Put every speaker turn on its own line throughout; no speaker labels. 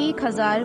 1000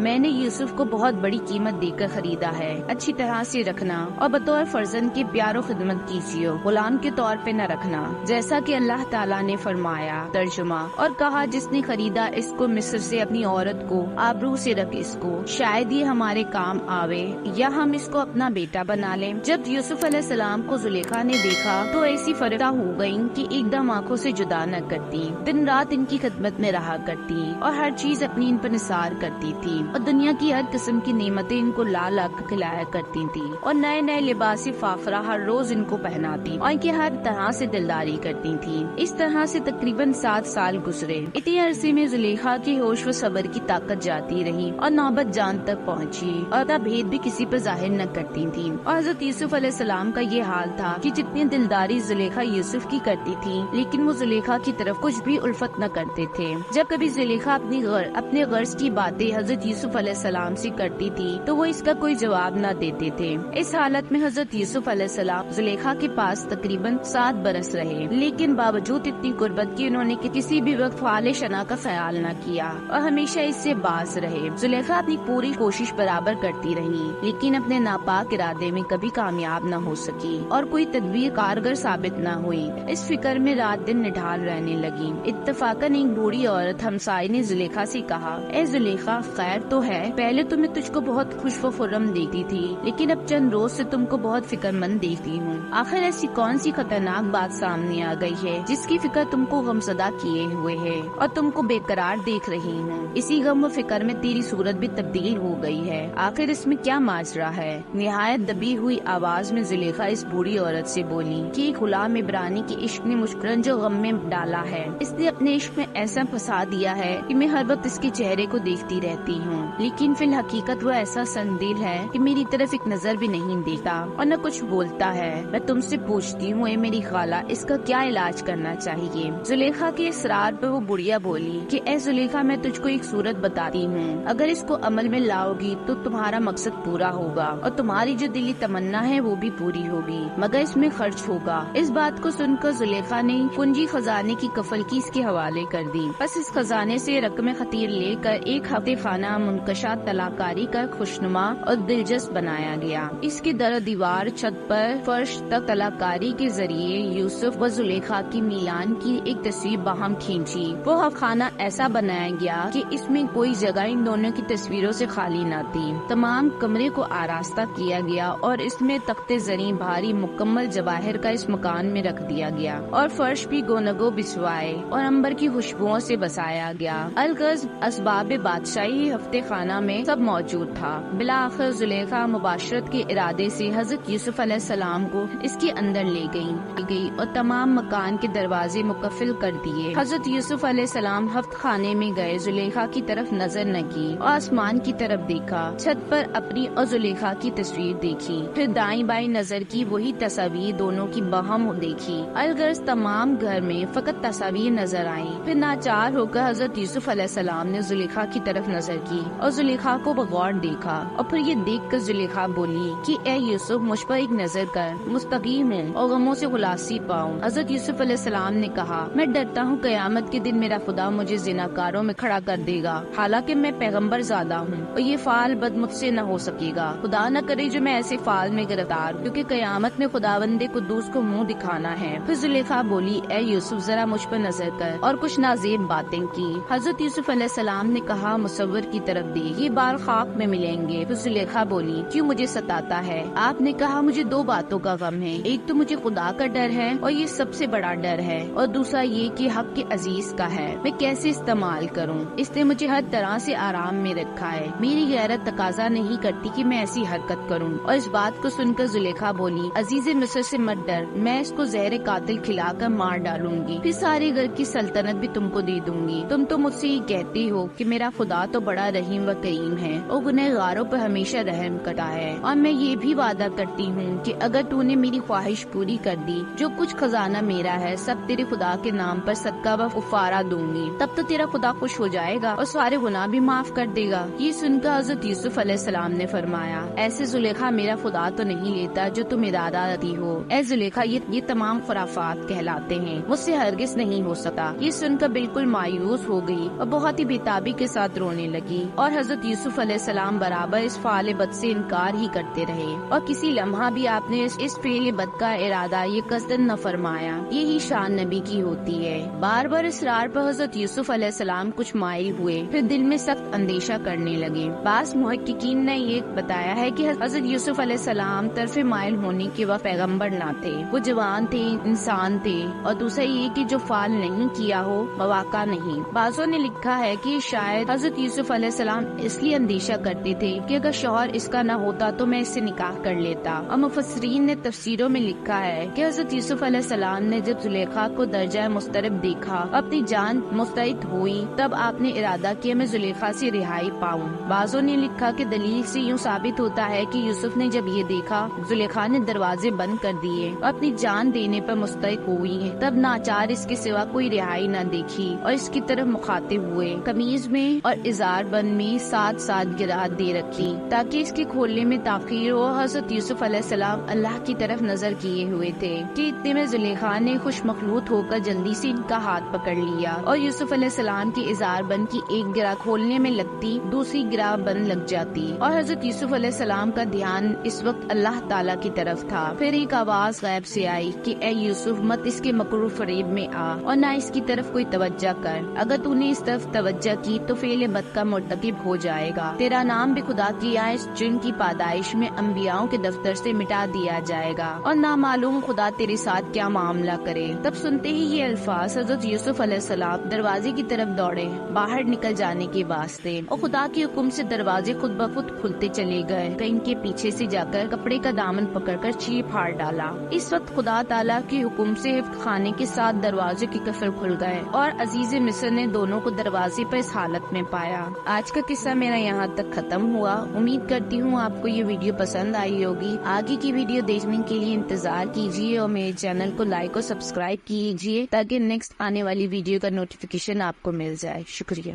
میں نے یوسف کو بہت بڑی قیمت دے کر خریدا ہے، اچھی طرح سے رکھنا اور بطور فرزند کے پیار و خدمت کیجیے، غلام کے طور پہ نہ رکھنا، جیسا کہ اللہ تعالیٰ نے فرمایا۔ ترجمہ۔ اور کہا جس نے خریدا اس کو مصر سے اپنی عورت کو، آبرو سے رکھ اس کو، شاید یہ ہمارے کام آوے یا ہم اس کو اپنا بیٹا بنا لیں۔ جب یوسف علیہ السلام کو زلیخا نے دیکھا تو ایسی فرحہ ہو گئیں کہ ایک دم آنکھوں سے جدا نہ کرتی، دن رات ان کی خدمت میں رہا کرتی اور ہر چیز اپنی ان پر نثار کرتی تھی اور دنیا کی ہر قسم کی نعمتیں ان کو لا لا کر کھلایا کرتی تھی اور نئے نئے لباس فاخرہ ہر روز ان کو پہناتی اور ان کی ہر طرح سے دلداری کرتی تھی۔ اس طرح سے تقریباً 7 سال گزرے۔ اتنے عرصے میں زلیخا کی ہوش و صبر کی طاقت جاتی رہی اور نوبت جان تک پہنچی اور اپنا بھید بھی کسی پر ظاہر نہ کرتی تھی۔ اور حضرت یوسف علیہ السلام کا یہ حال تھا کہ جتنی دلداری زلیخا یوسف کی کرتی تھی لیکن وہ زلیخا کی طرف کچھ بھی الفت نہ کرتے تھے۔ جب کبھی زلیخا اپنے غرض کی باتیں حضرت یوسف علیہ السلام سے کرتی تھی تو وہ اس کا کوئی جواب نہ دیتے تھے۔ اس حالت میں حضرت یوسف علیہ السلام زلیخا کے پاس تقریباً 7 برس رہے، لیکن باوجود اتنی قربت کی انہوں نے کسی بھی وقت فعال شنا کا خیال نہ کیا اور ہمیشہ اس سے باز رہے۔ زلیخا اپنی پوری کوشش برابر کرتی رہی لیکن اپنے ناپاک ارادے میں کبھی کامیاب نہ ہو سکی اور کوئی تدبیر کارگر ثابت نہ ہوئی۔ اس فکر میں رات دن نڈھال رہنے لگی۔ اتفاقاً ایک بوڑھی عورت ہمسائے نے زلیخا سے کہا اے زلیخا خیر تو ہے، پہلے تو میں تجھ کو بہت خوش و خرم دیکھتی تھی لیکن اب چند روز سے تم کو بہت فکر مند دیکھتی ہوں۔ آخر ایسی کون سی خطرناک بات سامنے آ گئی ہے جس کی فکر تم کو غمزدہ کیے ہوئے ہے اور تم کو بے قرار دیکھ رہی ہوں؟ اسی غم و فکر میں تیری صورت بھی تبدیل ہو گئی ہے، آخر اس میں کیا ماجرا ہے؟ نہایت دبی ہوئی آواز میں زلیخا اس بوڑھی عورت سے بولی کہ ایک غلام عبرانی کے عشق نے مجھ کو جو غم میں ڈالا ہے، اس نے اپنے عشق میں ایسا پھنسا دیا ہے کہ میں ہر وقت اس کے چہرے کو دیکھتی رہتی ہوں، لیکن فی الحقیقت وہ ایسا سندیل ہے کہ میری طرف ایک نظر بھی نہیں دیتا اور نہ کچھ بولتا ہے۔ میں تم سے پوچھتی ہوں اے میری خالہ، اس کا کیا علاج کرنا چاہیے؟ زلیخا کے اصرار پر وہ بڑھیا بولی کہ اے زلیخا میں تجھ کو ایک صورت بتاتی ہوں، اگر اس کو عمل میں لاؤ گی تو تمہارا مقصد پورا ہوگا اور تمہاری جو دلی تمنا ہے وہ بھی پوری ہوگی، مگر اس میں خرچ ہوگا۔ اس بات کو سن کر زلیخا نے کنجی خزانے کی کفل کی اس کے حوالے کر دی۔ بس اس خزانے سے رقم خطیر لے کر ایک ہفتے خانہ منقشہ طلاکاری کا خوشنما اور دلچسپ بنایا گیا۔ اس کے در دیوار، چھت پر، فرش تک طلاکاری کے ذریعے یوسف و زلیخا کی میلان کی ایک تصویر باہم کھینچی۔ وہ خانہ ایسا بنایا گیا کہ اس میں کوئی جگہ ان دونوں کی تصویروں سے خالی نہ تھی۔ تمام کمرے کو آراستہ کیا گیا اور اس میں تخت زریں بھاری مکمل جواہر کا اس مکان میں رکھ دیا گیا اور فرش بھی گونگو بچھوائے اور عنبر کی خوشبوؤں سے بسایا گیا۔ الغرض اسباب بادشاہی ہفتے خانہ میں سب موجود تھا۔ بالآخر زلیخا مباشرت کے ارادے سے حضرت یوسف علیہ السلام کو اس کے اندر لے گئی اور تمام مکان کے دروازے مقفل کر دیے۔ حضرت یوسف علیہ السلام ہفت خانے میں گئے، زلیخا کی طرف نظر نہ کی اور آسمان کی طرف دیکھا، چھت پر اپنی اور زلیخا کی تصویر دیکھی، پھر دائیں بائیں نظر کی، وہی تصاویر دونوں کی باہم دیکھی۔ الغرض تمام گھر میں فقط تصاویر نظر آئیں۔ پھر ناچار ہو کر حضرت یوسف علیہ السلام نے زلیخا کی طرف نظر کی اور زلیخا کو بغور دیکھا اور پھر یہ دیکھ کر زلیخا بولی کہ اے یوسف مجھ پر ایک نظر کر، مستقیم ہوں اور غموں سے خلاصی پاؤں۔ حضرت یوسف علیہ السلام نے کہا میں ڈرتا ہوں قیامت کے دن میرا خدا مجھے زناکاروں میں کھڑا کر دے گا، حالانکہ میں پیغمبر زادہ ہوں اور یہ فعل بد مجھ سے نہ ہو سکے گا۔ خدا نہ کرے جو میں ایسے فعل میں گرفتار، کیونکہ قیامت میں خداوند قدوس کو منہ دکھانا ہے۔ پھر زلیخا بولی اے یوسف ذرا مجھ پر نظر کر، اور کچھ نازیب باتیں کی۔ حضرت یوسف علیہ السلام نے کہا مصور کی طرف دیکھ، یہ بال خاک میں ملیں گے۔ پھر زلیخا بولی کیوں مجھے ستاتا ہے؟ آپ نے کہا مجھے 2 باتوں کا غم ہے، ایک تو مجھے خدا کا ڈر ہے اور یہ سب سے بڑا ڈر ہے، اور دوسرا یہ کہ حق کے عزیز کا ہے، میں کیسے استعمال کروں؟ اس نے مجھے ہر طرح سے آرام میں رکھا ہے، میری غیرت تقاضا نہیں کرتی کہ میں ایسی حرکت کروں۔ اور اس بات کو سن کر زلیخا بولی عزیز مصر سے مت ڈر، میں اس کو زہر قاتل کھلا کر مار ڈالوں گی، پھر سارے گھر کی سلطنت بھی تم کو دے دوں گی۔ تم تو مجھ سے یہ کہتی ہو کہ میرا خدا تو بڑا رحیم و کریم ہے اور گنہگاروں پر ہمیشہ رحم کرتا ہے، اور میں یہ بھی وعدہ کرتی ہوں کہ اگر تو نے میری خواہش پوری کر دی، جو کچھ خزانہ میرا ہے سب تیرے خدا کے نام پر صدقہ و کفارہ دوں گی، تب تو تیرا خدا خوش ہو جائے گا اور سارے گناہ بھی معاف کر دے گا۔ یہ سن کر حضرت یوسف علیہ السلام نے فرمایا ایسے زلیخا میرا خدا تو نہیں لیتا جو تم ارادہ رکھتی ہو، اے زلیخا یہ تمام خرافات کہلاتے ہیں، مجھ سے ہرگز نہیں ہو سکتا۔ یہ سن کر بالکل مایوس ہو گئی اور بہت ہی بےتابی کے ساتھ رونے لگی اور حضرت یوسف علیہ السلام برابر اس فعل بد سے انکار ہی کرتے رہے اور کسی لمحہ بھی آپ نے اس فعل بد کا ارادہ یہ قصدن نہ فرمایا۔ یہی شان نبی کی ہوتی ہے۔ بار بار اصرار پر حضرت یوسف علیہ السلام کچھ مائل ہوئے، پھر دل میں سخت اندیشہ کرنے لگے۔ بعض محققین نے یہ بتایا ہے کہ حضرت یوسف علیہ السلام طرف مائل ہونے کے وقت پیغمبر نہ تھے، وہ جوان تھے، انسان تھے، اور دوسرا یہ کہ جو فعل نہیں کیا ہو مواقع نہیں۔ بعضوں نے لکھا ہے کہ شاید حضرت یوسف علیہ السلام اس لیے اندیشہ کرتے تھے کہ اگر شوہر اس کا نہ ہوتا تو میں اس سے نکاح کر لیتا۔ اور مفسرین نے تفسیروں میں لکھا ہے کہ حضرت یوسف علیہ السلام نے جب زلیخا کو درجہ مسترب دیکھا، اپنی جان مستعد ہوئی، تب آپ نے ارادہ کیا میں زلیخا سے رہائی پاؤں۔ بعضوں نے لکھا کہ دلیل سے یوں ثابت ہوتا ہے کہ یوسف نے جب یہ دیکھا زلیخا نے دروازے بند کر دیے اور اپنی جان دینے پر مستعد ہوئی، تب ناچار اس کے سوا کوئی رہائی نہ دیکھی اور اس کی طرف مخاطب ہوئے۔ قمیض میں اور ازار بند میں ساتھ ساتھ گرات دے رکھی تاکہ اس کے کھولنے میں تاخیر ہو۔ حضرت یوسف علیہ السلام اللہ کی طرف نظر کیے ہوئے تھے کہ اتنے میں زلیخا نے خوش مخلوط ہو کر جلدی سے ان کا ہاتھ پکڑ لیا اور یوسف علیہ السلام کی ازار بند کی ایک گرہ کھولنے میں لگتی، دوسری گرہ بند لگ جاتی اور حضرت یوسف علیہ السلام کا دھیان اس وقت اللہ تعالیٰ کی طرف تھا۔ پھر ایک آواز غیب سے آئی کہ اے یوسف مت اس کے مکر و فریب میں آ اور نہ اس کی طرف کوئی توجہ کر، اگر تو نے اس طرف توجہ کی تو فعل بد کا مرتکب ہو جائے گا، تیرا نام بھی خدا کی آئس جن کی پادائش میں انبیاؤں کے دفتر سے مٹا دیا جائے گا اور نامعلوم خدا تیرے ساتھ کیا معاملہ کرے۔ تب سنتے ہی یہ الفاظ حضرت یوسف علیہ السلام دروازے کی طرف دوڑے باہر نکل جانے کے واسطے، اور خدا کے حکم سے دروازے خود بخود کھلتے چلے گئے کہ ان کے پیچھے سے جا کر کپڑے کا دامن پکڑ کر چیپ پھاڑ ڈالا۔ اس وقت خدا تعالیٰ کے حکم سے حفظ خانے کے ساتھ دروازے کے قفل کھل گئے اور عزیز مصر نے دونوں کو دروازے پر اس حالت میں پایا۔ آج کا قصہ میرا یہاں تک ختم ہوا۔ امید کرتی ہوں آپ کو یہ ویڈیو پسند آئی ہوگی۔ آگے کی ویڈیو دیکھنے کے لیے انتظار کیجیے اور میرے چینل کو لائک اور سبسکرائب کیجیے تاکہ نیکسٹ آنے والی ویڈیو کا نوٹیفیکیشن آپ کو مل جائے۔ شکریہ۔